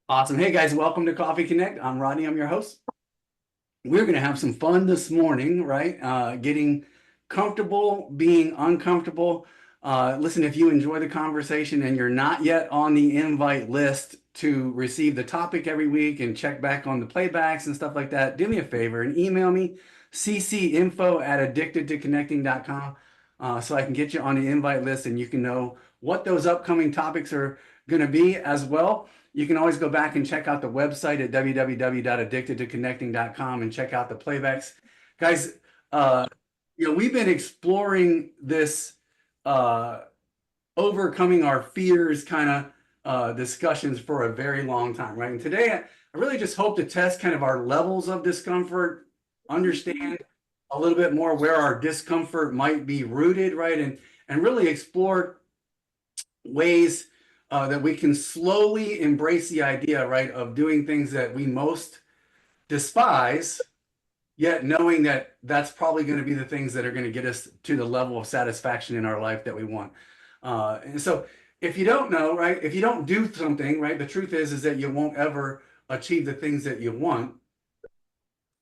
Awesome. Hey guys, welcome to Coffee Connect. I'm Rodney, I'm your host. We're going to have some fun this morning, right? Getting comfortable, being uncomfortable. Listen, if you enjoy the conversation and you're not yet on the invite list to receive the topic every week and check back on the playbacks and stuff like that, do me a favor and email me, ccinfo@addictedtoconnecting.com, so I can get you on the invite list and you can know what those upcoming topics are going to be as well. You can always go back and check out the website at www.addictedtoconnecting.com and check out the playbacks. Guys, uh, we've been exploring this uh, overcoming our fears kind of discussions for a very long time, right? And today, I really just hope to test kind of our levels of discomfort, understand a little bit more where our discomfort might be rooted, right? And really explore ways that we can slowly embrace the idea, right, of doing things that we most despise, yet knowing that that's probably going to be the things that are going to get us to the level of satisfaction in our life that we want. And so if you don't know, right, if you don't do something, right, the truth is that you won't ever achieve the things that you want.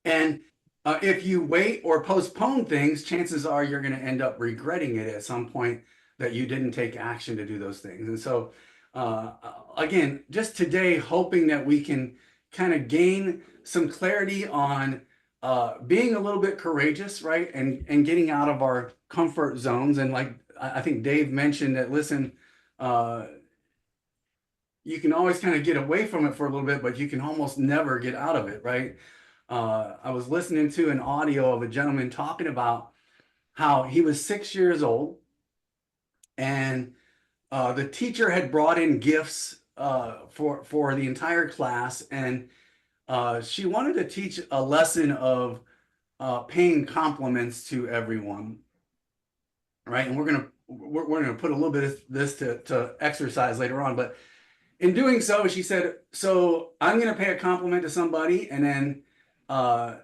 And if you wait or postpone things, chances are you're going to end up regretting it at some point that you didn't take action to do those things. And so, uh, again, just today, hoping that we can kind of gain some clarity on being a little bit courageous, right? And getting out of our comfort zones. And like I think Dave mentioned that, listen, uh, you can always kind of get away from it for a little bit, but you can almost never get out of it, right? I was listening to an audio of a gentleman talking about how he was 6 years old and the teacher had brought in gifts for the entire class, and she wanted to teach a lesson of paying compliments to everyone, right? And we're gonna put a little bit of this to exercise later on, but in doing so, she said, "So I'm gonna pay a compliment to somebody, and then." Uh,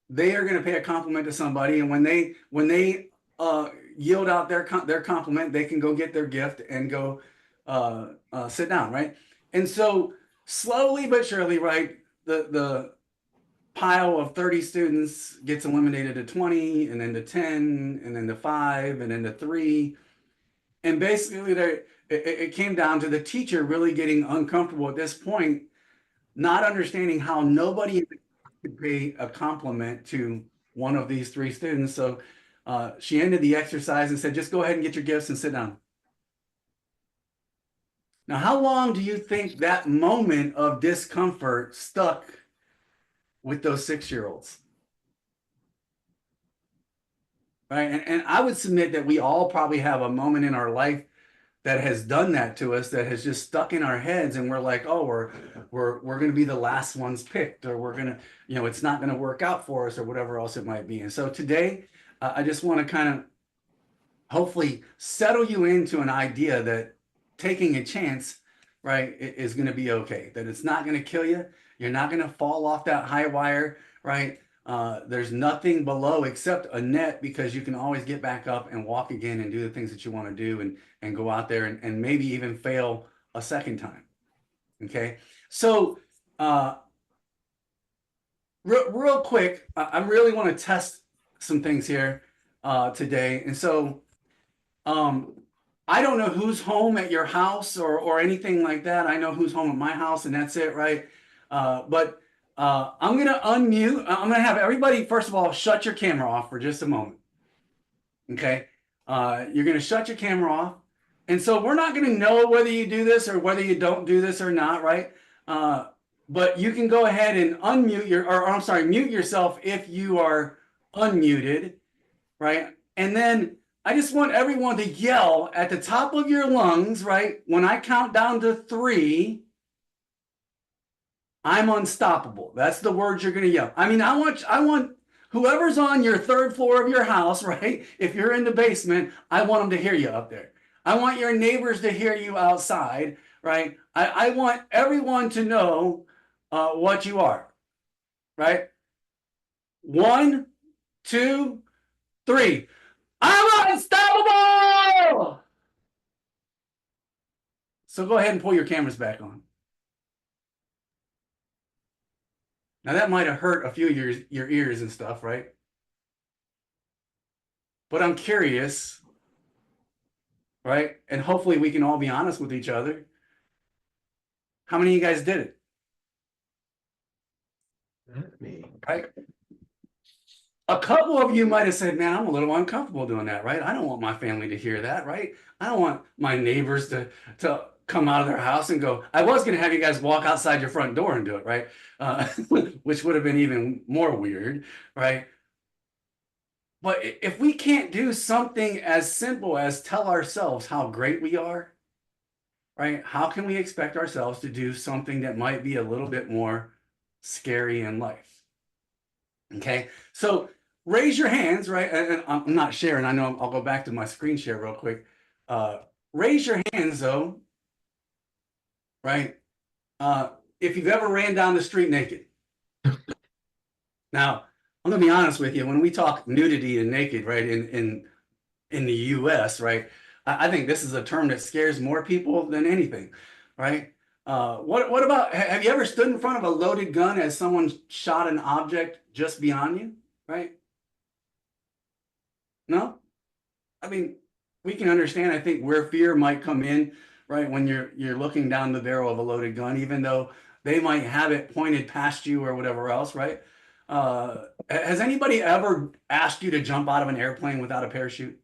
they are going to pay a compliment to somebody, and when they yield out their compliment, they can go get their gift and go sit down, right? And so slowly but surely, right, the pile of 30 students gets eliminated to 20, and then to 10, and then to 5, and then to 3, and basically it came down to the teacher really getting uncomfortable at this point, not understanding how nobody could pay a compliment to one of these three students. So she ended the exercise and said, just go ahead and get your gifts and sit down. Now, how long do you think that moment of discomfort stuck with those 6 year olds? Right. And I would submit that we all probably have a moment in our life that has done that to us, that has just stuck in our heads, and we're like, oh, we're going to be the last ones picked, or we're going to, it's not going to work out for us, or whatever else it might be. And so today, I just want to kind of hopefully settle you into an idea that taking a chance, right, is going to be okay, that it's not going to kill you. You're not going to fall off that high wire, right? There's nothing below except a net, because you can always get back up and walk again and do the things that you want to do, and go out there and maybe even fail a second time. Okay. So, real quick, I really want to test some things here today. And so, um, I don't know who's home at your house or anything like that. I know who's home at my house, and that's it, right? But I'm gonna unmute. I'm gonna have everybody, first of all, shut your camera off for just a moment. Okay? You're gonna shut your camera off. And so we're not gonna know whether you do this or whether you don't do this or not, right? Uh, but you can go ahead and unmute or I'm sorry, mute yourself if you are unmuted, right? And then I just want everyone to yell at the top of your lungs, right? When I count down to 3, I'm unstoppable. That's the words you're going to yell. I mean, I want whoever's on your third floor of your house, right? If you're in the basement, I want them to hear you up there. I want your neighbors to hear you outside, right? I want everyone to know what you are, right? 1, 2, 3. I'm unstoppable! So go ahead and pull your cameras back on. Now that might have hurt a few of your ears and stuff, right? But I'm curious, right? And hopefully we can all be honest with each other. How many of you guys did it? Not me. Right? A couple of you might have said, man, I'm a little uncomfortable doing that, right? I don't want my family to hear that, right? I don't want my neighbors to come out of their house and go, I was going to have you guys walk outside your front door and do it, right? Which would have been even more weird, right? But if we can't do something as simple as tell ourselves how great we are, right? How can we expect ourselves to do something that might be a little bit more scary in life? Okay, so raise your hands, right? And I'm not sharing. I know I'll go back to my screen share real quick. Uh, Raise your hands, though, right? If you've ever ran down the street naked. Now, I'm gonna be honest with you. When we talk nudity and naked, right, in the U.S., right, I think this is a term that scares more people than anything, right? What about have you ever stood in front of a loaded gun as someone shot an object just beyond you, right? No? I mean, we can understand, I think, where fear might come in, right? When you're looking down the barrel of a loaded gun, even though they might have it pointed past you or whatever else, right? Has anybody ever asked you to jump out of an airplane without a parachute?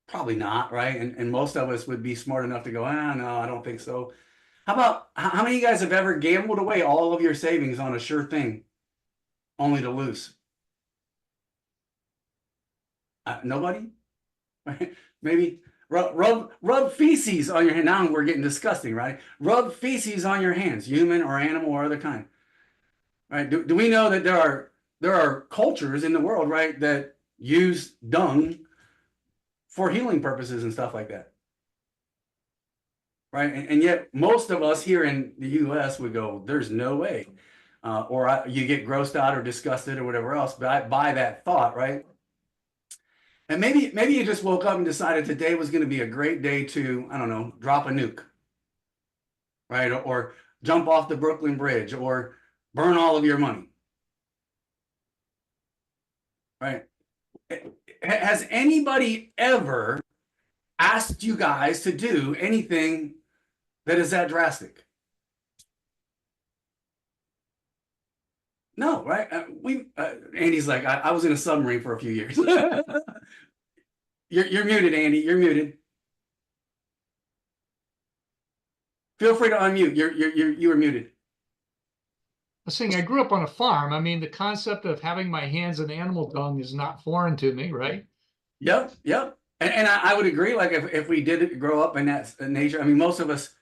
Probably not, right? And most of us would be smart enough to go, ah, no, I don't think so. How about how many of you guys have ever gambled away all of your savings on a sure thing only to lose? Nobody? Maybe rub feces on your hand. Now we're getting disgusting, right? Rub feces on your hands, human or animal or other kind. Right? Do we know that there are cultures in the world, right, that use dung for healing purposes and stuff like that? Right? And yet most of us here in the US would go, there's no way. You get grossed out or disgusted or whatever else by that thought, right? And maybe you just woke up and decided today was going to be a great day to, I don't know, drop a nuke, right? Or jump off the Brooklyn Bridge or burn all of your money, right? Has anybody ever asked you guys to do anything that is that drastic? No, right? Andy's like, I was in a submarine for a few years. You're muted, Andy. You're muted. Feel free to unmute. You were muted. I was saying I grew up on a farm. I mean, the concept of having my hands in animal dung is not foreign to me, right? Yep, yep. And I would agree. Like if we did grow up in that nature, I mean, most of us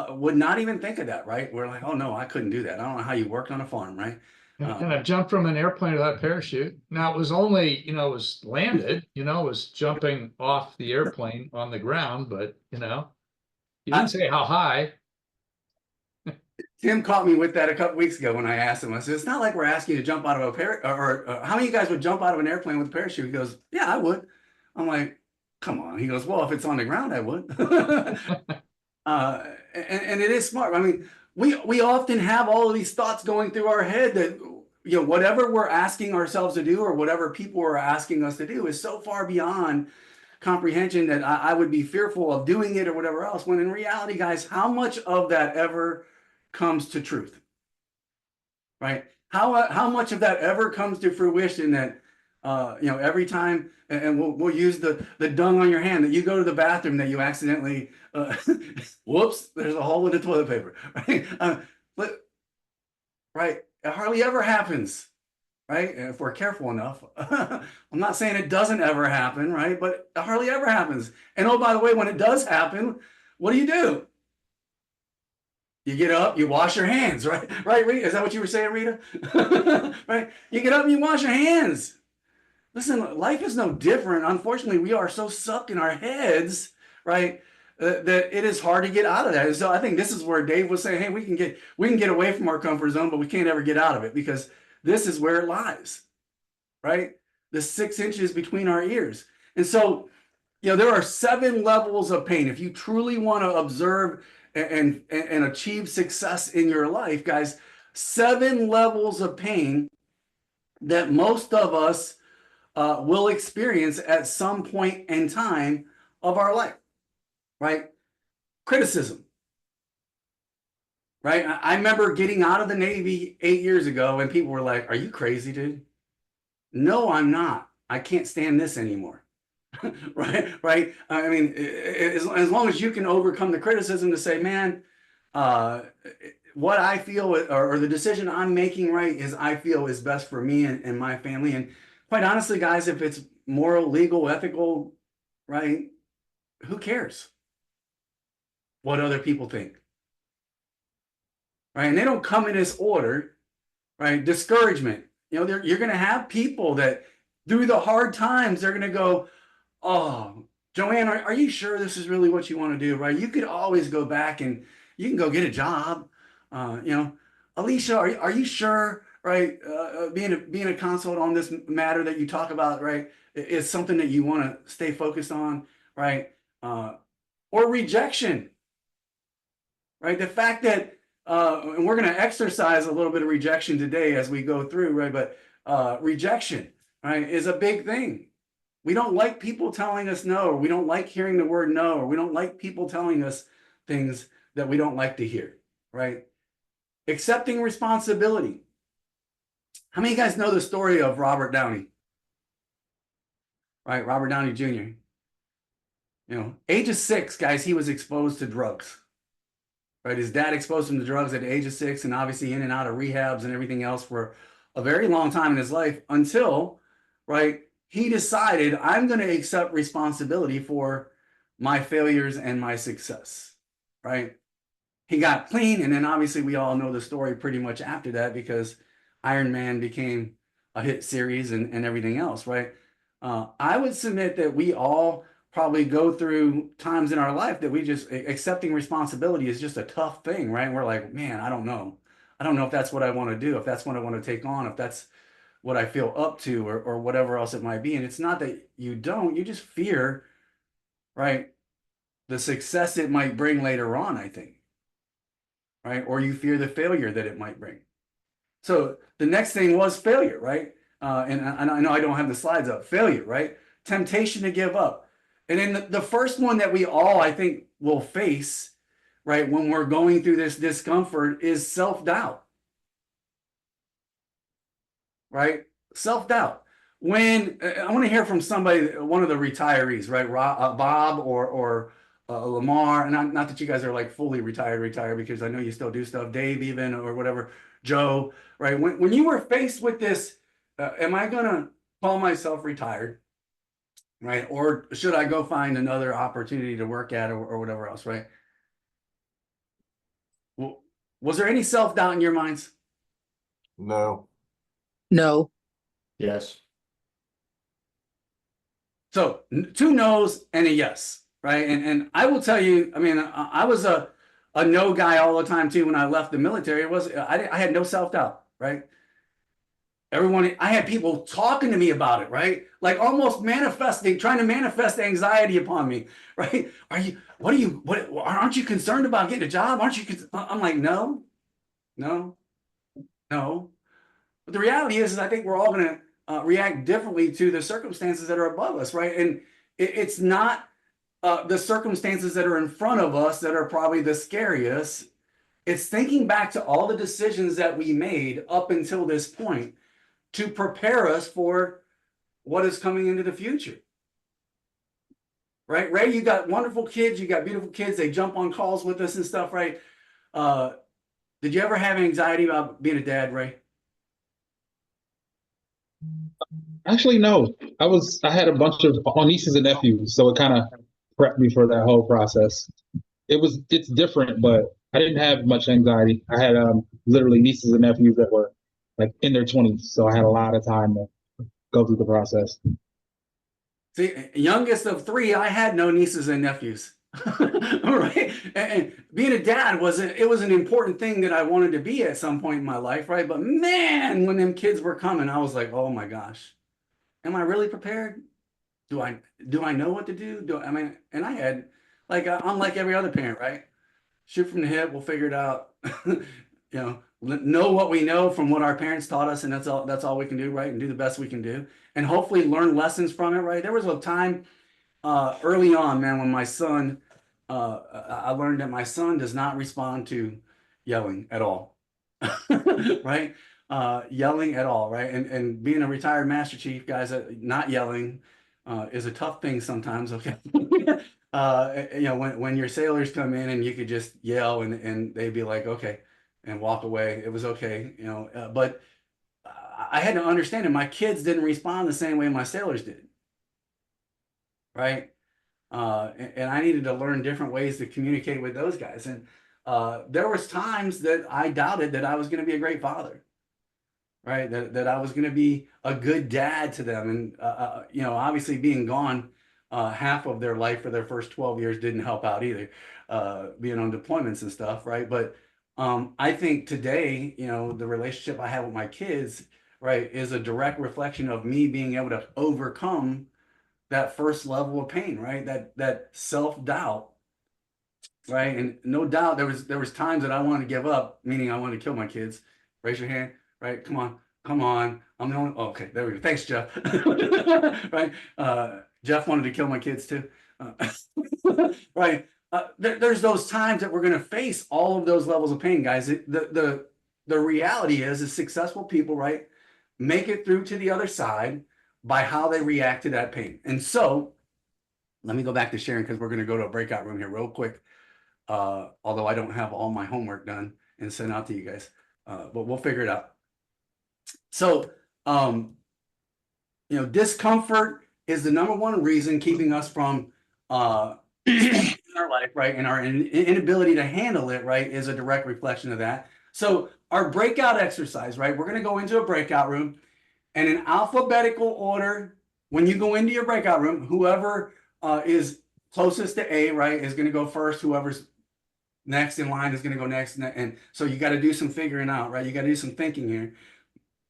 would not even think of that, right? We're like, oh no, I couldn't do that. I don't know how you worked on a farm, right? And I've jumped from an airplane without a parachute. Now it was only, it was landed, it was jumping off the airplane on the ground, but you didn't say how high. Tim caught me with that a couple weeks ago when I asked him. I said, "It's not like we're asking you to jump out of a how many of you guys would jump out of an airplane with a parachute?" He goes, "Yeah, I would." I'm like, "Come on." He goes, "Well, if it's on the ground, I would." And it is smart. I mean, we often have all of these thoughts going through our head that whatever we're asking ourselves to do or whatever people are asking us to do is so far beyond comprehension that I would be fearful of doing it or whatever else. When in reality, guys, how much of that ever comes to truth, right? How much of that ever comes to fruition that every time, and we'll use the dung on your hand that you go to the bathroom that you accidentally whoops, there's a hole in the toilet paper, right? Right, it hardly ever happens, right? If we're careful enough. I'm not saying it doesn't ever happen, right? But it hardly ever happens. And oh, by the way, when it does happen, what do? You get up, you wash your hands, right? Right, Rita? Is that what you were saying, Rita? Right? You get up and you wash your hands. Listen, life is no different. Unfortunately, we are so sucked in our heads, right? That it is hard to get out of that. And so I think this is where Dave was saying, hey, we can get away from our comfort zone, but we can't ever get out of it because this is where it lies, right? The 6 inches between our ears. And so, there are 7 levels of pain. If you truly want to observe and achieve success in your life, guys, 7 levels of pain that most of us will experience at some point in time of our life, right? Criticism, right? I remember getting out of the Navy 8 years ago and people were like, "Are you crazy, dude?" No, I'm not. I can't stand this anymore. Right? Right? I mean, as long as you can overcome the criticism to say, man, uh, what I feel or the decision I'm making right is I feel is best for me and my family. And quite honestly, guys, if it's moral, legal, ethical, right, who cares what other people think? Right? And they don't come in this order, right? Discouragement. You know, you're going to have people that through the hard times, they're going to go, "Oh, Joanne, are you sure this is really what you want to do?" Right? You could always go back and you can go get a job. You know, Alicia, are you sure? Right? Being a consult on this matter that you talk about, right, is something that you want to stay focused on, right? Uh, or rejection, right? The fact that, and we're going to exercise a little bit of rejection today as we go through, right? But rejection, right, is a big thing. We don't like people telling us no, or we don't like hearing the word no, or we don't like people telling us things that we don't like to hear, right? Accepting responsibility. How many of you guys know the story of Robert Downey, right? Robert Downey Jr. You know, age of 6, guys, he was exposed to drugs, right? His dad exposed him to drugs at the age of 6, and obviously in and out of rehabs and everything else for a very long time in his life until, right, he decided, I'm going to accept responsibility for my failures and my success, right? He got clean, and then obviously we all know the story pretty much after that because Iron Man became a hit series and everything else, right? I would submit that we all probably go through times in our life that we just accepting responsibility is just a tough thing, right? And we're like, man, I don't know. I don't know if that's what I want to do, if that's what I want to take on, if that's what I feel up to, or whatever else it might be. And it's not that you don't, you just fear, right, the success it might bring later on, I think, right? Or you fear the failure that it might bring. So the next thing was failure, right? And I know I don't have the slides up. Failure, right? Temptation to give up. And then the first one that we all, I think, will face, right, when we're going through this discomfort is self-doubt, right? Self-doubt. When I want to hear from somebody, one of the retirees, right? Bob or Lamar, and not that you guys are like fully retired, because I know you still do stuff, Dave even, or whatever, Joe, right? When you were faced with this, am I going to call myself retired, right? Or should I go find another opportunity to work at or whatever else, right? Well, was there any self-doubt in your minds? No. No. Yes. So 2 no's and a yes, right? And I will tell you, I mean, I was a no guy all the time too when I left the military. It was I had no self-doubt, right? Everyone, I had people talking to me about it, right? Like almost manifesting, trying to manifest anxiety upon me, right? Aren't you concerned about getting a job? Aren't you? I'm like, no, no, no. But the reality is I think we're all going to react differently to the circumstances that are above us, right? And it's not the circumstances that are in front of us that are probably the scariest. It's thinking back to all the decisions that we made up until this point to prepare us for what is coming into the future. Right? Ray, you got wonderful kids, you got beautiful kids, they jump on calls with us and stuff, right? Uh, did you ever have anxiety about being a dad, Ray? Actually, no. I had a bunch of nieces and nephews, so it kind of prepped me for that whole process. It's different, but I didn't have much anxiety. I had literally nieces and nephews that were like in their 20s, so I had a lot of time to go through the process. See, youngest of 3, I had no nieces and nephews. All right. And being a dad was an important thing that I wanted to be at some point in my life, right? But man, when them kids were coming, I was like, oh my gosh, am I really prepared? Do I know what to do? I mean, and I had like I'm like every other parent, right? shoot from the hip. We'll figure it out. Know what we know from what our parents taught us, and that's all we can do, right? And do the best we can do, and hopefully learn lessons from it, right? There was a time early on, man, when my son, I learned that my son does not respond to yelling at all, right? Yelling at all, right? And being a retired Master Chief, guys, not yelling is a tough thing sometimes. Okay, when your sailors come in and you could just yell and they'd be like, okay, and walk away. It was okay, but I had to understand it. My kids didn't respond the same way my sailors did, right? And I needed to learn different ways to communicate with those guys. And there was times that I doubted that I was going to be a great father, right? That I was going to be a good dad to them. And, obviously being gone half of their life for their first 12 years didn't help out either, being on deployments and stuff, right? But I think today, the relationship I have with my kids, right, is a direct reflection of me being able to overcome that first level of pain, right? That self-doubt, right? And no doubt there was times that I wanted to give up, meaning I wanted to kill my kids. Raise your hand, right? Come on. I'm the only. Oh, okay, there we go. Thanks, Jeff. Right? Jeff wanted to kill my kids too. Right? There's those times that we're going to face all of those levels of pain, guys. The reality is successful people, right, make it through to the other side by how they react to that pain. And so let me go back to sharing because we're going to go to a breakout room here real quick. Although I don't have all my homework done and sent out to you guys, but we'll figure it out. So, discomfort is the number one reason keeping us from in our life, right? And our inability to handle it, right, is a direct reflection of that. So our breakout exercise, right? We're going to go into a breakout room. And in alphabetical order, when you go into your breakout room, whoever is closest to A, right, is going to go first. Whoever's next in line is going to go next. And so you got to do some figuring out, right? You got to do some thinking here.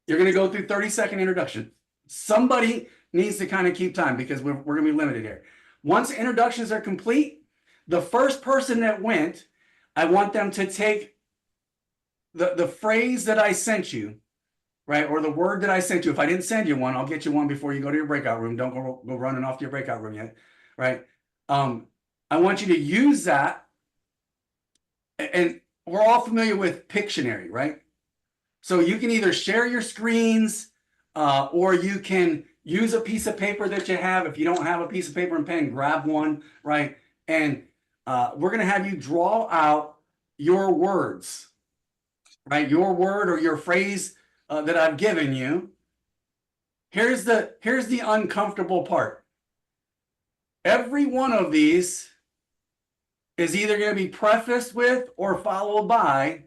You're going to go through 30-second introduction. Somebody needs to kind of keep time because we're going to be limited here. Once introductions are complete, the first person that went, I want them to take the phrase that I sent you, right? Or the word that I sent you. If I didn't send you one, I'll get you one before you go to your breakout room. Don't go running off to your breakout room yet, right? I want you to use that. And we're all familiar with Pictionary, right? So you can either share your screens or you can use a piece of paper that you have. If you don't have a piece of paper and pen, grab one, right? And we're going to have you draw out your words, right? Your word or your phrase that I've given you. Here's the uncomfortable part. Every one of these is either going to be prefaced with or followed by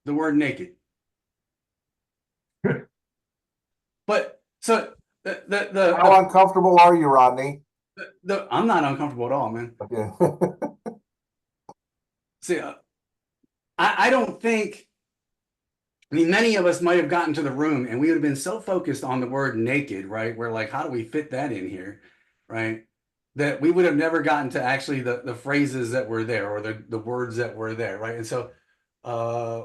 the word naked. But so How uncomfortable are you, Rodney? I'm not uncomfortable at all, man. Okay. See, I don't think. I mean, many of us might have gotten to the room and we would have been so focused on the word naked, right? We're like, how do we fit that in here, right? That we would have never gotten to actually the phrases that were there or the words that were there, right? And so,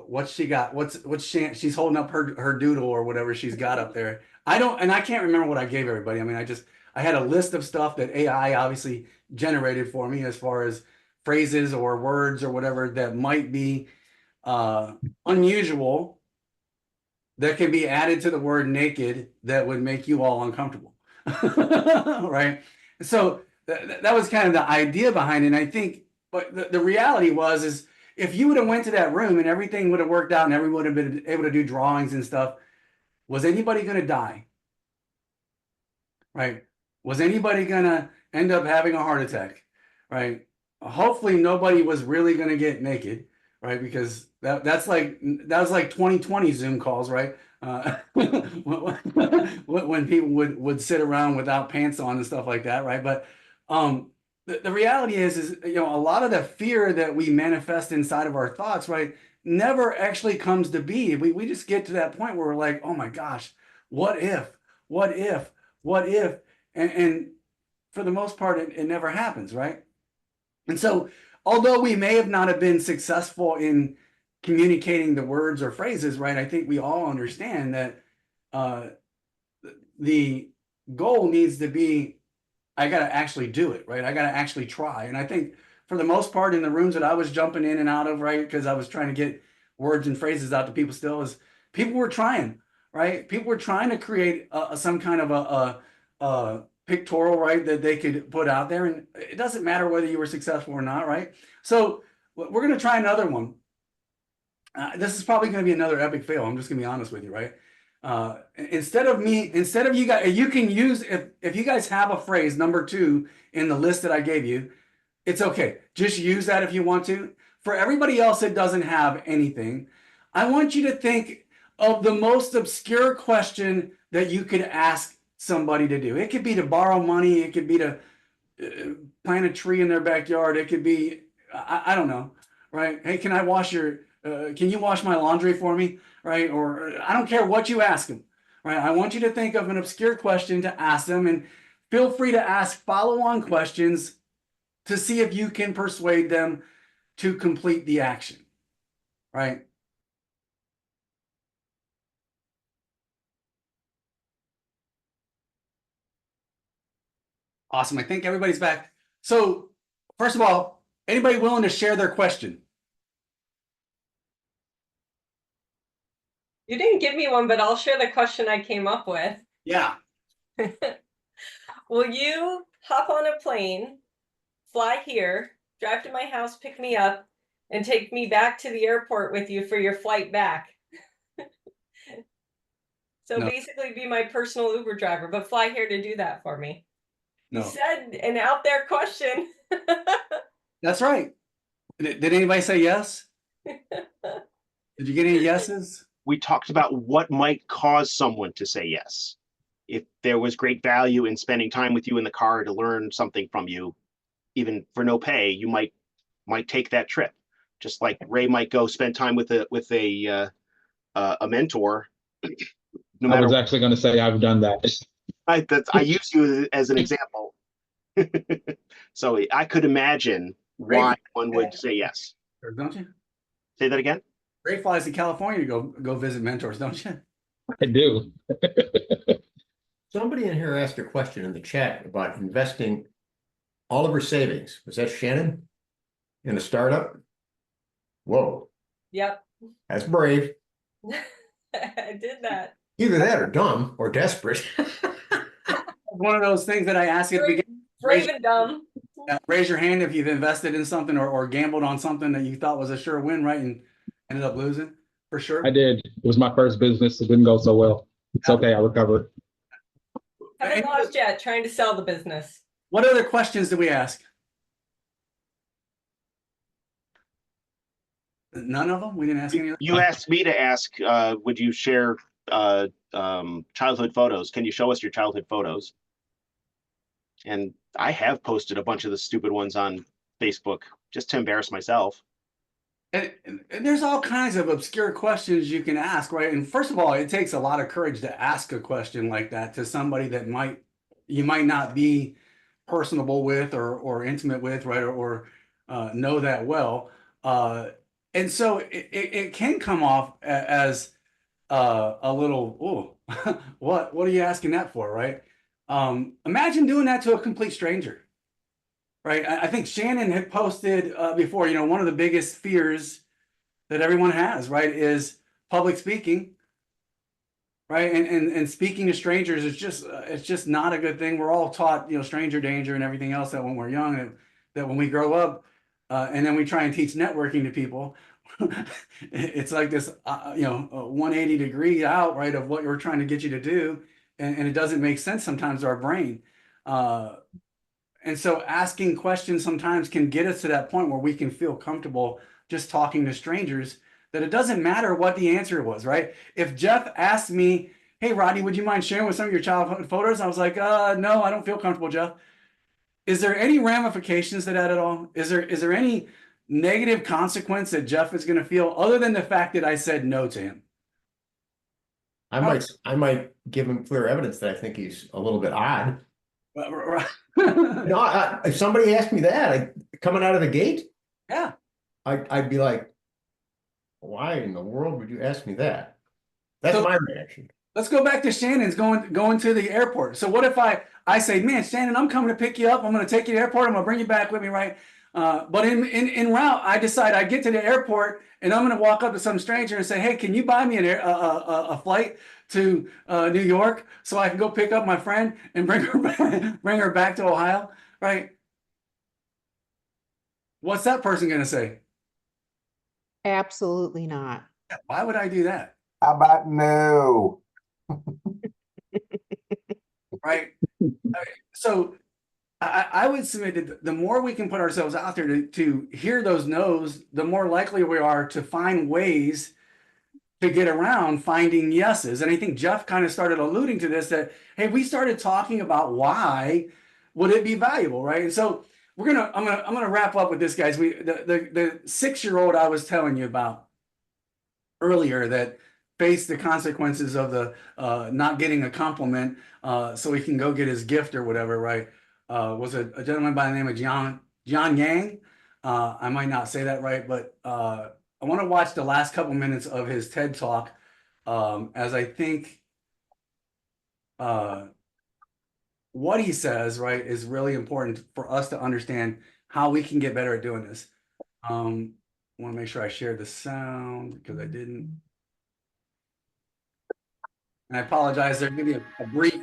what's she got? She's holding up her doodle or whatever she's got up there. I can't remember what I gave everybody. I mean, I had a list of stuff that AI obviously generated for me as far as phrases or words or whatever that might be unusual that can be added to the word naked that would make you all uncomfortable. Right? So that was kind of the idea behind it. And I think, but the reality is if you would have went to that room and everything would have worked out and everyone would have been able to do drawings and stuff, was anybody going to die? Right? Was anybody going to end up having a heart attack? Right? Hopefully nobody was really going to get naked, right? Because that was like 2020 Zoom calls, right? When people would sit around without pants on and stuff like that, right? But the reality is a lot of the fear that we manifest inside of our thoughts, right, never actually comes to be. We just get to that point where we're like, oh my gosh, what if, and for the most part, it never happens, right? And so, although we may have not have been successful in communicating the words or phrases, right? I think we all understand that the goal needs to be, I got to actually do it, right? I got to actually try. And I think for the most part in the rooms that I was jumping in and out of, right? Because I was trying to get words and phrases out to people still, is people were trying, right? People were trying to create some kind of a pictorial, right? That they could put out there. And it doesn't matter whether you were successful or not, right? So we're going to try another one. This is probably going to be another epic fail. I'm just going to be honest with you, right? Instead of you guys, you can use, if you guys have a phrase number 2 in the list that I gave you, it's okay. Just use that if you want to. For everybody else that doesn't have anything, I want you to think of the most obscure question that you could ask somebody to do. It could be to borrow money. It could be to plant a tree in their backyard. It could be, I don't know, right? Hey, can you wash my laundry for me? Right? Or I don't care what you ask them, right? I want you to think of an obscure question to ask them, and feel free to ask follow-on questions to see if you can persuade them to complete the action, right? Awesome. I think everybody's back. So first of all, anybody willing to share their question? You didn't give me one, but I'll share the question I came up with. Yeah. Will you hop on a plane, fly here, drive to my house, pick me up, and take me back to the airport with you for your flight back? So No. basically be my personal Uber driver, but fly here to do that for me. No. You said an out there question. That's right. Did anybody say yes? Did you get any yeses? We talked about what might cause someone to say yes. If there was great value in spending time with you in the car to learn something from you, even for no pay, you might take that trip. Just like Ray might go spend time with a mentor. No I matter was actually going to say I've done that. I use you as an example. So I could imagine why one would say yes. Don't you? Say that again. Ray flies to California to go visit mentors, don't you? I do. Somebody in here asked a question in the chat about investing all of her savings. Was that Shannon? In a startup? Whoa, Yep. that's brave. I did that. Either that or dumb or desperate. One of those things that I ask at the beginning. Brave and dumb. Raise your hand if you've invested in something or gambled on something that you thought was a sure win, right? And ended up losing, for sure. I did. It was my first business. It didn't go so well. It's okay. I recovered. Haven't lost yet, trying to sell the business. What other questions did we ask? None of them? We didn't ask any of them? You asked me to ask, would you share childhood photos? Can you show us your childhood photos? And I have posted a bunch of the stupid ones on Facebook just to embarrass myself. And there's all kinds of obscure questions you can ask, right? And first of all, it takes a lot of courage to ask a question like that to somebody that you might not be personable with or intimate with, right? Or know that well. And so it can come off as a little, oh, what are you asking that for, right? Imagine doing that to a complete stranger. Right. I think Shannon had posted before, one of the biggest fears that everyone has, right, is public speaking. Right. And speaking to strangers is it's just not a good thing. We're all taught, stranger danger and everything else that when we're young, that when we grow up and then we try and teach networking to people, it's like this, 180 degree out, right, of what we're trying to get you to do. And it doesn't make sense sometimes to our brain. And so asking questions sometimes can get us to that point where we can feel comfortable just talking to strangers, that it doesn't matter what the answer was, right? If Jeff asked me, hey, Rodney, would you mind sharing with some of your childhood photos? I was like, no, I don't feel comfortable, Jeff. Is there any ramifications to that at all? Is there any negative consequence that Jeff is going to feel other than the fact that I said no to him? I might give him clear evidence that I think he's a little bit odd. No, if somebody asked me that, coming out of the gate, Yeah. I'd be like, why in the world would you ask me that? That's So- my reaction. Let's go back to Shannon's going to the airport. So what if I say, man, Shannon, I'm coming to pick you up. I'm going to take you to the airport. I'm going to bring you back with me, right? But in route, I decide I get to the airport and I'm going to walk up to some stranger and say, hey, can you buy me a flight to New York so I can go pick up my friend and bring her back to Ohio, right? What's that person going to say? Absolutely not. Why would I do that? How about no? Right? So I would submit that the more we can put ourselves out there to hear those no's, the more likely we are to find ways to get around finding yeses. And I think Jeff kind of started alluding to this, that, hey, we started talking about why would it be valuable, right? And so I'm gonna wrap up with this, guys. The 6-year-old I was telling you about earlier that faced the consequences of the not getting a compliment so he can go get his gift or whatever, right? Was a gentleman by the name of John Yang. I might not say that right, but I want to watch the last couple minutes of his TED Talk as I think what he says, right, is really important for us to understand how we can get better at doing this. I want to make sure I share the sound because I didn't. And I apologize, there's going to be a brief.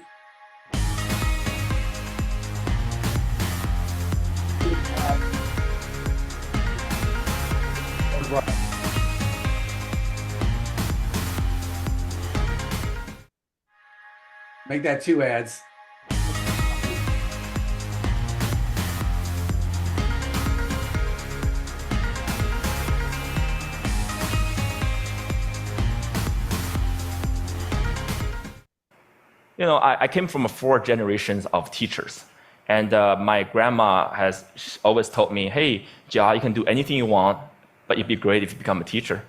Make that 2 ads. You know, I came from 4 generations of teachers. And my grandma has always told me, hey, Jia, you can do anything you want, but it'd be great if you become a teacher.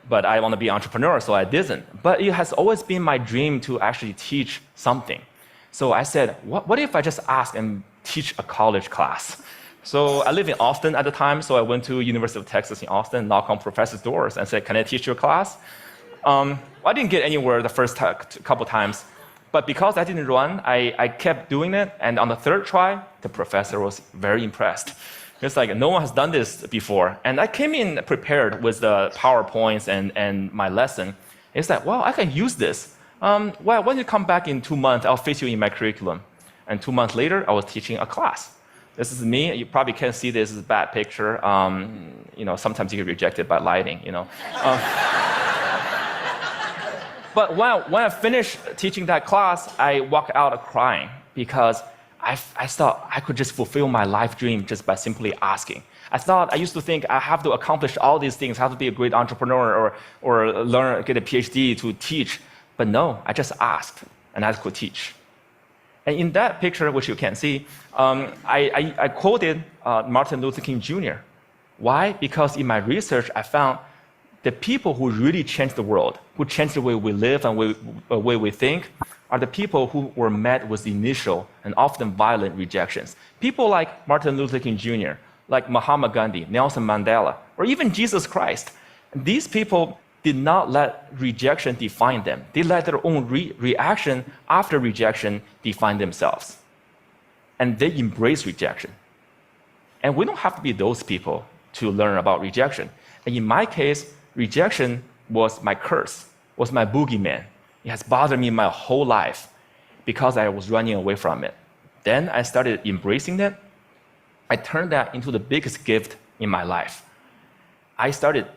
But I want to be an entrepreneur, so I didn't. But it has always been my dream to actually teach something. So I said, what if I just ask and teach a college class? So I lived in Austin at the time, so I went to University of Texas in Austin, knocked on professors' doors and said, can I teach your class? I didn't get anywhere the first couple times, but because I didn't run, I kept doing it, and on the 3rd try, the professor was very impressed. It's like, no one has done this before. And I came in prepared with the PowerPoints and my lesson. It's like, wow, I can use this. Well, when you come back in 2 months, I'll fit you in my curriculum. And 2 months later, I was teaching a class. This is me. You probably can't see this as a bad picture. You know, sometimes you get rejected by lighting, you know. But when I finished teaching that class, I walked out crying because I thought I could just fulfill my life dream just by simply asking. I used to think I have to accomplish all these things, have to be a great entrepreneur or get a PhD to teach. But no, I just asked and I could teach. And in that picture, which you can see, I quoted Martin Luther King Jr. Why? Because in my research, I found the people who really changed the world, who changed the way we live and the way we think, are the people who were met with initial and often violent rejections. People like Martin Luther King Jr., like Mahatma Gandhi, Nelson Mandela, or even Jesus Christ. These people did not let rejection define them. They let their own reaction after rejection define themselves. And they embrace rejection. And we don't have to be those people to learn about rejection. And in my case, rejection was my curse, was my boogeyman. It has bothered me my whole life because I was running away from it. Then I started embracing it. I turned that into the biggest gift in my life. I started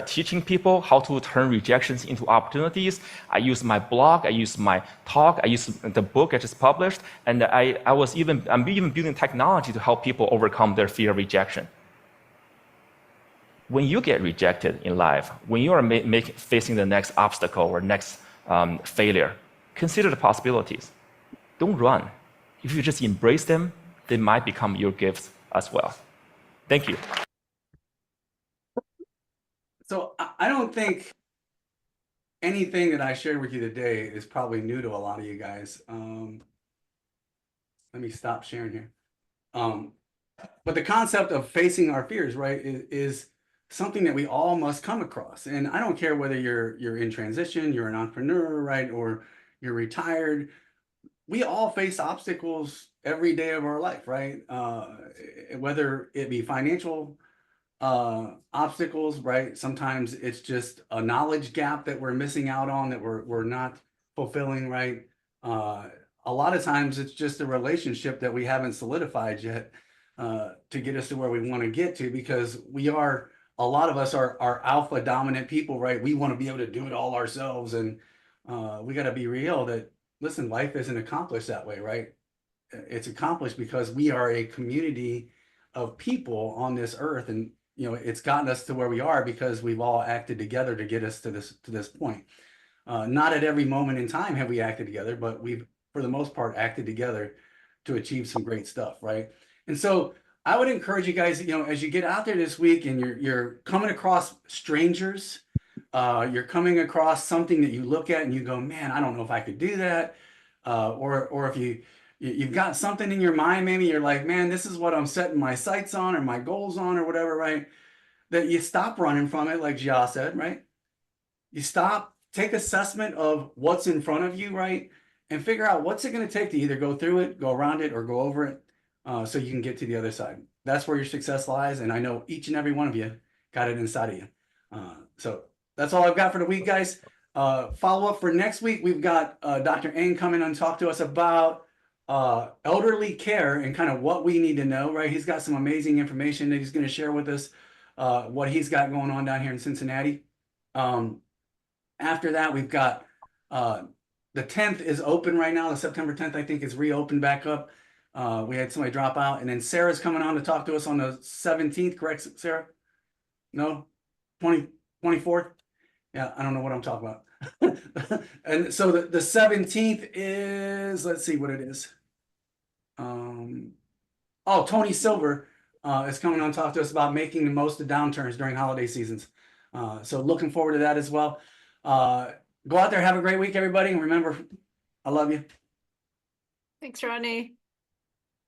teaching people how to turn rejections into opportunities. I used my blog, I used my talk, I used the book I just published, and I'm even building technology to help people overcome their fear of rejection. When you get rejected in life, when you are facing the next obstacle or next failure, consider the possibilities. Don't run. If you just embrace them, they might become your gifts as well. Thank you. So I don't think anything that I shared with you today is probably new to a lot of you guys. let me stop sharing here. But the concept of facing our fears, right, is something that we all must come across. And I don't care whether you're in transition, you're an entrepreneur, right, or you're retired. We all face obstacles every day of our life, right? Whether it be financial obstacles, right? Sometimes it's just a knowledge gap that we're missing out on, that we're not fulfilling, right? A lot of times it's just a relationship that we haven't solidified yet to get us to where we want to get to, because a lot of us are alpha dominant people, right? We want to be able to do it all ourselves. And we got to be real that, listen, life isn't accomplished that way, right? It's accomplished because we are a community of people on this earth. And, it's gotten us to where we are because we've all acted together to get us to this point. Not at every moment in time have we acted together, but we've, for the most part, acted together to achieve some great stuff, right? And so I would encourage you guys, as you get out there this week and you're coming across strangers, you're coming across something that you look at and you go, man, I don't know if I could do that. Or if you've got something in your mind, maybe you're like, man, this is what I'm setting my sights on or my goals on or whatever, right? That you stop running from it, like Jia said, right? You stop, take assessment of what's in front of you, right? And figure out what's it going to take to either go through it, go around it, or go over it, so you can get to the other side. That's where your success lies. And I know each and every one of you got it inside of you. So that's all I've got for the week, guys. Follow up for next week. We've got Dr. Ng coming and talk to us about elderly care and kind of what we need to know, right? He's got some amazing information that he's going to share with us, what he's got going on down here in Cincinnati. After that, we've got the 10th is open right now. The September 10th, I think, is reopened back up. We had somebody drop out, and then Sarah's coming on to talk to us on the 17th, correct, Sarah? No, 24th. Yeah, I don't know what I'm talking about. And so the 17th is, let's see what it is. Tony Silver is coming on to talk to us about making the most of downturns during holiday seasons. So looking forward to that as well. Go out there, have a great week, everybody. And remember, I love you. Thanks, Rodney.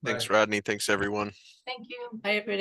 Thanks, Rodney. Thanks, everyone. Thank you. Bye, everybody.